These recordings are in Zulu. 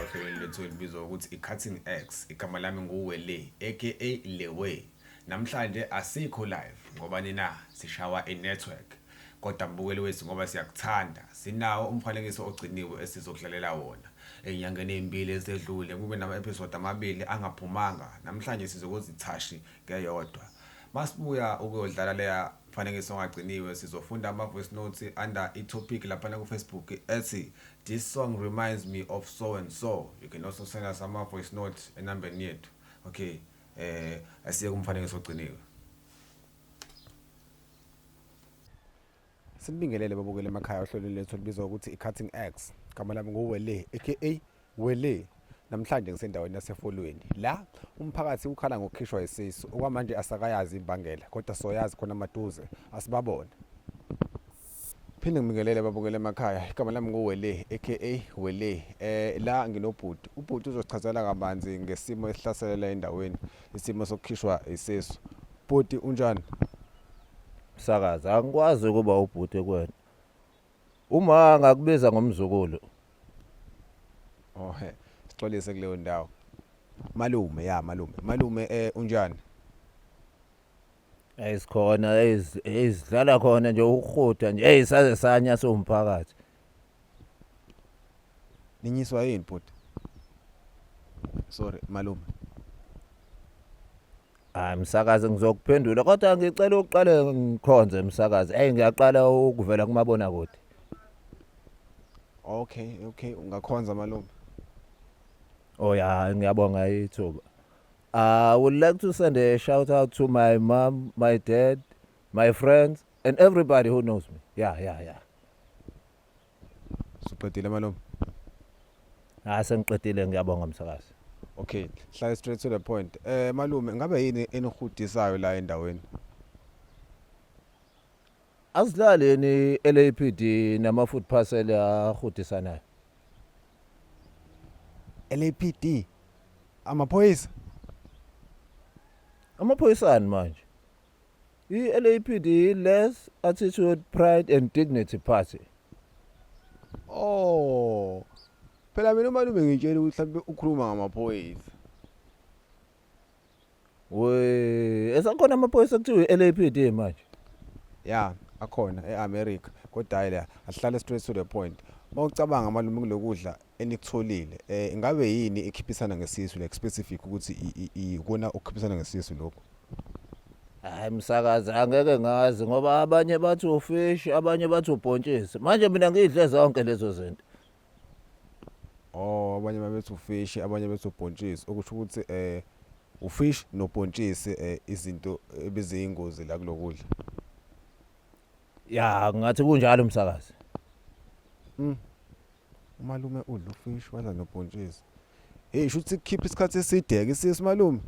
ohlelweni lethu elibizwa ukuthi i-Cutting X. Igama lami nguWele aka Lewe. Namhlanje asikho live ngoba nina sishawa network. Kodwa mbukeli wethu ngoba siyakuthanda. Sinawo umfanekiso ogciniwe esizokudlalela wona. Enyangeni ezimbili ezedlule kube nama episode amabili angaphumanga. Namhlanje sizokuzithashi ngeyodwa. Masibuya ukuyodlala leya mfanekiso ongagciniwe sizofunda ama voice notes under i-topic lapha ku Facebook ethi this song reminds me of so and so. You can also send us ama voice notes enambeni yethu. Okay, asiye kumfanekiso ogciniwe. Sinibingelele babukele emakhaya ohlelweni lethu libizwa ukuthi i-Cutting X. Igama lami nguWele aka Wele. Namhlanje ngisendaweni yasefolweni la umphakathi ukhala ngokukhishwa isisu okwamanje asakayazi imbangela kodwa soyazi khona amaduze asibabona. Phinde ngibingelele babukele emakhaya. Igama lami nguWele aka Wele. La nginobhuti. Ubhuti uzosichazela kabanzi ngesimo esihlaselela endaweni, isimo sokukhishwa isisu. Bhuti unjani? Msakazi angikwazi ukuba ubhuti kwena. Uma ngakubiza ngomzukulu. Sixolise kuleyo ndawo. Malume malume unjani? Ayisikhona ezidlala khona nje ukhuda nje saze sanya somphakathi. Ninyiswa yini bhuti? Sorry malume. Msakazi ngizokuphendula kodwa ngicela uqale ngikhonze msakazi. Ngiyaqala ukuvela kumabona kude. Okay, ungakhonza malume. Oh yeah, ngiyabonga ithuba. I would like to send a shout out to my mom, my dad, my friends and everybody who knows me. Yeah. Suqedile malume. Sengiqedile ngiyabonga msakazi. Okay, hlala straight to the point. Malume, ngabe yini enihudisayo la endaweni? Asidlaleni LAPD nama food parcel ahudisanayo. LAPD amaphoyisa? Amaphoyisani manje? I-LAPD Less Attitude, Pride and Dignity Party. Oh. Phela mina malume ngitshela ukuthi mhlawumbe ukhuluma ngamaphoyisa. Esakhona amaphoyisa kuthiwa i-LAPD manje. Yeah, akhona eAmerica. Kodwa hayi la asihlale straight to the point. Mawucabanga malume kulokudla enikutholile, ingabe yini ekhiphisana ngesisu like specific ukuthi ikona okukhiphisana ngesisu lokho? Hayi msakazi angeke ngazi ngoba abanye bathi ufish, abanye bathi ubhontshisi. Manje mina ngidle zonke lezo zinto. Abanye babethi ufish, abanye bethi ubhontshisi. Okusho ukuthi ufish nobhontshisi izinto ebeziyingozi la kulokudla. Ya ngathi kunjalo msakazi. Umalume udla ufish wadla nobhontshisi. Shuthi keep isikhathi eside ke sisi malume.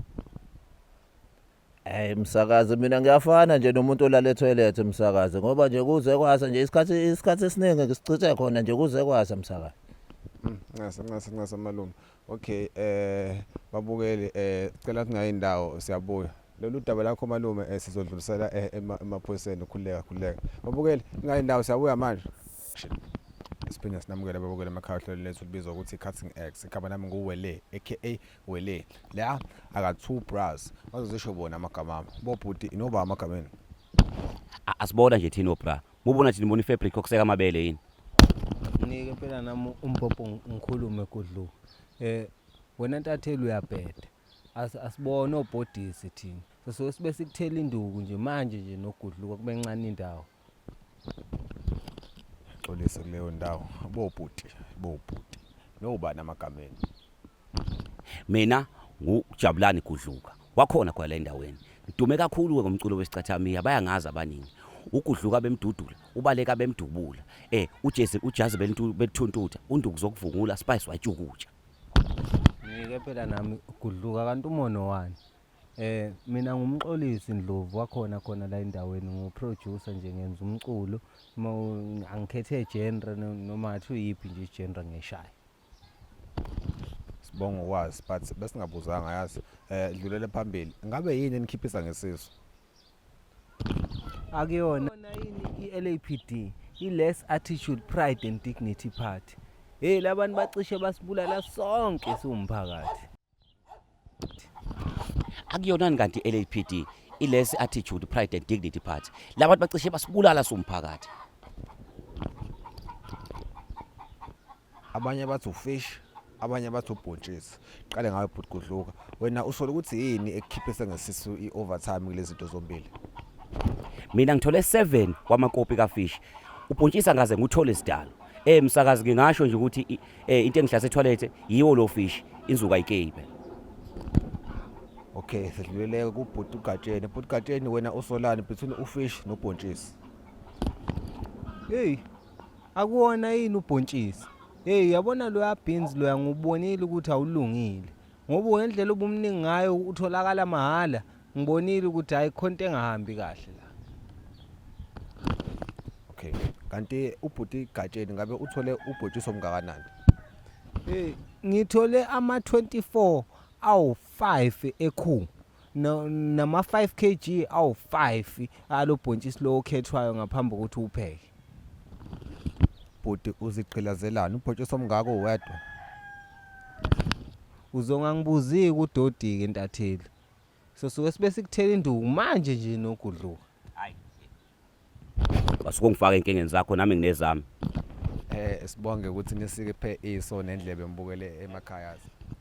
Msakazi mina ngiyafana nje nomuntu olala etoilet msakazi ngoba nje kuze kwasa nje isikhathi esiningi ngisichithe khona nje kuze kwasa msakazi. Ngase malume. Okay, babukele cela kungayindawo siyabuya. Lolu daba lakho malume sizodlulisela emaphoyiseni khuleka. Babukele kungayindawo siyabuya manje. Siphinya sinamukele babukele emakhaya ohlelo lethu libizwa ukuthi i-Cutting X. Igama lami nguWele aka Wele. La aka two bras. Bazozisho bona amagama ami. Bobhuti inoba amagameni. Asibona nje thina obra. Mubona thina ibona ifabric okuseka amabele yini? Nike phela nami umpopho ngikhulume kudlu. Wena ntatheli uyabheda. Asibona obhodisi thina. So sibe sikuthela induku nje manje nje nogudluka kube encane indawo. Xolise kuleyo ndawo. Bobhuti. Noba namagameni. Mina nguJabulani Gudluka. Wakhona kwa la endaweni. Ngidume kakhulu ke ngomculo wesicathamiya bayangazi abaningi. Ugudluka bemdudula, ubaleka bemdubula. Ujazi bethuntutha, unduku zokuvungula spice watshukutsha. Nike phela nami Gudluka kanti umono wani. Mina ngumxolisi Ndlovu wakhona khona la endaweni nguproducer nje ngenza umculo. Angikhethe genre noma athi uyiphi nje genre ngeshaya. Sibonga ukwazi but besingabuzanga yazi dlulele phambili. Ngabe yini enikhiphisa ngesisu? Akuyona yini i-LAPD, i-Less Attitude, Pride and Dignity Party. hey labantu bacishe basibulala sonke siwumphakathi. Akuyonani kanti LAPD ilesi attitude pride and dignity party. Labantu bacishe basibulala somphakathi. Abanye bathi ufish, abanye bathi ubhontshisi. Qale ngawe bhuti Gudluka. Wena usola ukuthi yini ekukhiphise ngesisu i-overtime kulezi zinto zombili? Mina ngithole 7 kwamakopi kafish. Ubhontshisa ngaze nguthole sidalo. Msakazi ngingasho nje ukuthi into engihlase toilet yiwo lo fish inzuka ikebe. Okay, sedluleleke kubhuti uGatsheni. Bhuti Gatsheni wena usolani between ufish nobhontshisi? Hey, akuwona yini ubhontshisi? Hey, yabona lo beans lo ngubonile ukuthi awulungile. Ngoba ngendlela obumningi ngayo utholakala mahala, ngibonile ukuthi hayi khonto engahambi kahle la. Okay, kanti ubhuti Gatsheni ngabe uthole ubhontshisi omngakanani? Hey, ngithole ama 24 awu 5 ekhu. Nama 5 kg awu 5 alo bhontshisi lo okhethwayo ngaphambi kokuthi upheke. Bhuti uziqilazelana ubhontshisi omngako wedwa? Uzongangibuziki udodike entatheli. Sosuke sibe sikuthela induku manje nje noGudluka. Hayi. Basuke ngifaka inkingeni zakho nami nginezami. Sibonge ukuthi nisike phe iso nendlebe mbukele emakhaya.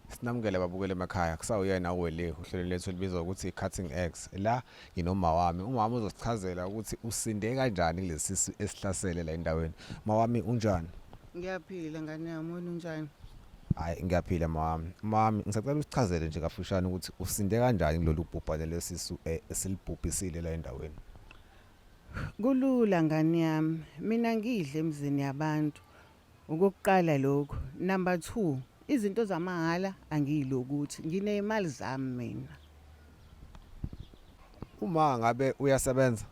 Sinamukele babukele emakhaya kusawuyena uwele uhlelo lethu libizwa ukuthi Cutting X. La yinoma wami. Umama uzosichazela ukuthi usinde kanjani kulesi esihlasele la endaweni. Mawami unjani? Ngiyaphila ngane yami, wena unjani? Hayi ngiyaphila mawami. Mami ngisacela usichazele nje kafushane ukuthi usinde kanjani kulolu bhubhane lesisu esilibhubhisile la endaweni. Kulula ngane yami, mina ngidle emzini yabantu. Ukuqala lokho. Number 2, izinto zamahala angiyilokuthi nginemali zami mina. Uma ngabe uyasebenza?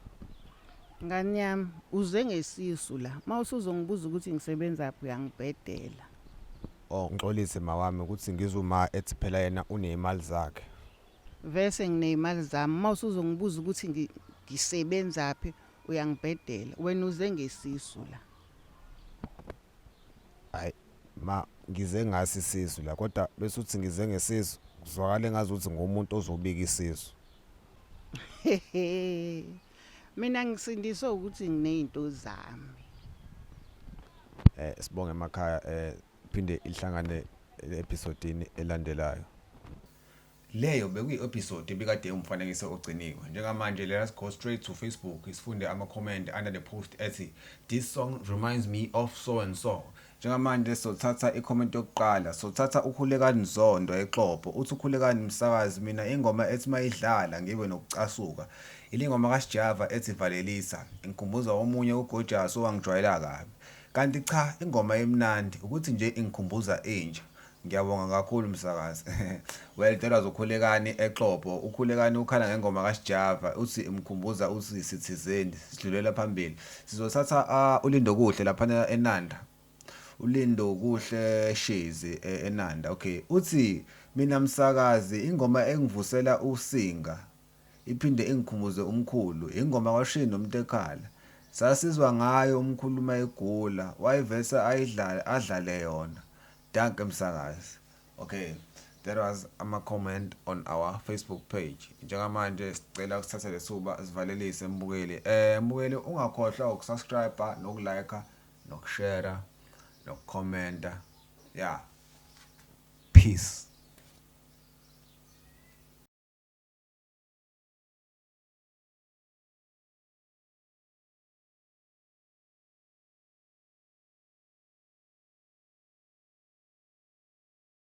Ngane yami, uze ngesisu la. Mawusuzongibuza ukuthi ngisebenza lapho uyangibhedela. Oh ngixolise mawami ukuthi ngizuma ethi phela yena unemali zakhe. Vese nginemali zami. Mawusuzongibuza ukuthi ngisebenza lapho uyangibhedela. Wena uze ngesisu la. Hayi ma ngize ngasi isisu la kodwa bese uthi ngize ngesisu kuzwakala ngazuthi ngumuntu ozobika isisu. Mina ngisindiswa ukuthi nginezinto zami. Sibonge emakhaya phinde ihlangane episodini elandelayo. Leyo bekuyi-episode ebikade umfanekiso ogciniwe. Njengamanje let's go straight to Facebook isifunde ama-comment under the post ethi this song reminds me of so and so. Njengamanje sothatha i-comment yokuqala, sothatha ukhulekani Zondo eXhobo. Uthi ukhulekani Msakazi, mina ingoma ethi mayidlala ngibe nokucasuka. Ilingoma kaSjava ethi Valelisa. Ingikhumbuza omunye uGojas owangijwayela kabi. Kanti cha, ingoma emnandi ukuthi nje ingikhumbuza inja. Ngiyabonga kakhulu Msakazi. Well, tela zokhulekani eXhobo. Ukhulekani ukhala ngengoma kaSjava uthi imkhumbuza uthi sithizeni sidlulela phambili. Sizothatha ulindo kuhle lapha eNanda. Ulindo kuhle Shezi eNanda. Okay, uthi mina Msakazi ingoma engivusela usinga iphinde ingikhumbuze umkhulu. Ingoma kaShini noMtekhala. Sasizwa ngayo umkhuluma egula, wayivesa adlale yona. Danke Msakazi. Okay, that was a comment on our Facebook page. Njengamanje sicela ukuthatha lesuba sivalelise mbukeli. Mbukeli ungakhohlwa ukusubscribe, nokulike, nokushare, nokucomment. Yeah. Peace.